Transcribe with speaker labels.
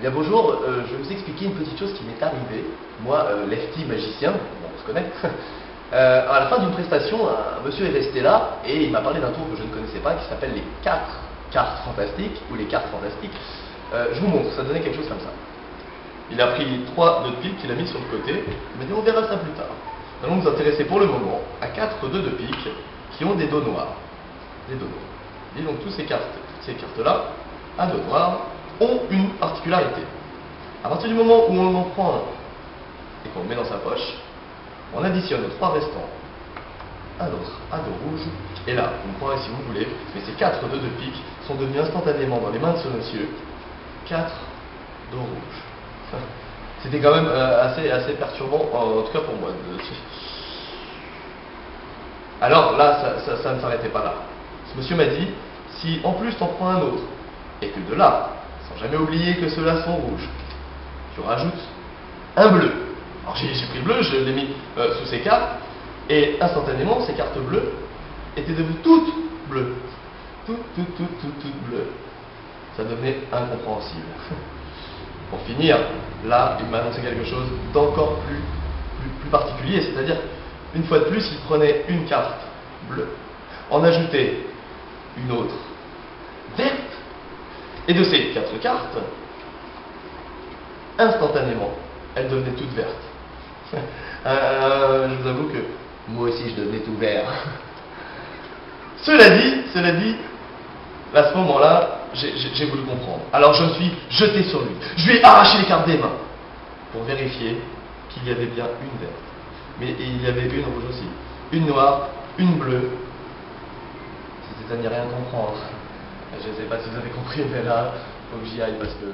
Speaker 1: Bien bonjour, je vais vous expliquer une petite chose qui m'est arrivée. Moi, lefty magicien, bon, on se connaît. À la fin d'une prestation, un monsieur est resté là et il m'a parlé d'un tour que je ne connaissais pas qui s'appelle les 4 cartes fantastiques ou les cartes fantastiques. Je vous montre, ça donnait quelque chose comme ça. Il a pris 3 nœuds de pique qu'il a mis sur le côté. Il m'a dit on verra ça plus tard. Nous allons nous intéresser pour le moment à 4 nœuds de pique qui ont des dos noirs. Des dos noirs. Et donc toutes ces cartes-là, à dos noirs, ont une particularité. À partir du moment où on en prend un et qu'on le met dans sa poche, on additionne aux 3 restants un autre à dos rouge. Et là, vous me croirez si vous voulez, mais ces 4 nœuds de pique sont devenus instantanément dans les mains de ce monsieur 4 dos rouges. C'était quand même assez perturbant, en tout cas pour moi. Alors là, ça ne s'arrêtait pas là. Ce monsieur m'a dit, si en plus tu en prends un autre, et que de là, sans jamais oublier que ceux-là sont rouges, tu rajoutes un bleu. Alors j'ai pris le bleu, je l'ai mis sous ces cartes, et instantanément, ces cartes bleues étaient devenues toutes bleues. Toutes bleues. Ça devenait incompréhensible. Pour finir, là, il m'a annoncé quelque chose d'encore plus particulier, c'est-à-dire, une fois de plus, il prenait une carte bleue, en ajoutait une autre verte, et de ces 4 cartes, instantanément, elles devenaient toutes vertes. Je vous avoue que moi aussi je devenais tout vert. Cela dit, à ce moment-là, j'ai voulu comprendre. Alors je me suis jeté sur lui. Je lui ai arraché les cartes des mains pour vérifier qu'il y avait bien une verte. Mais il y avait une rouge aussi. Une noire, une bleue. C'était à n'y rien comprendre. Je ne sais pas si vous avez compris, mais là, il faut que j'y aille parce que...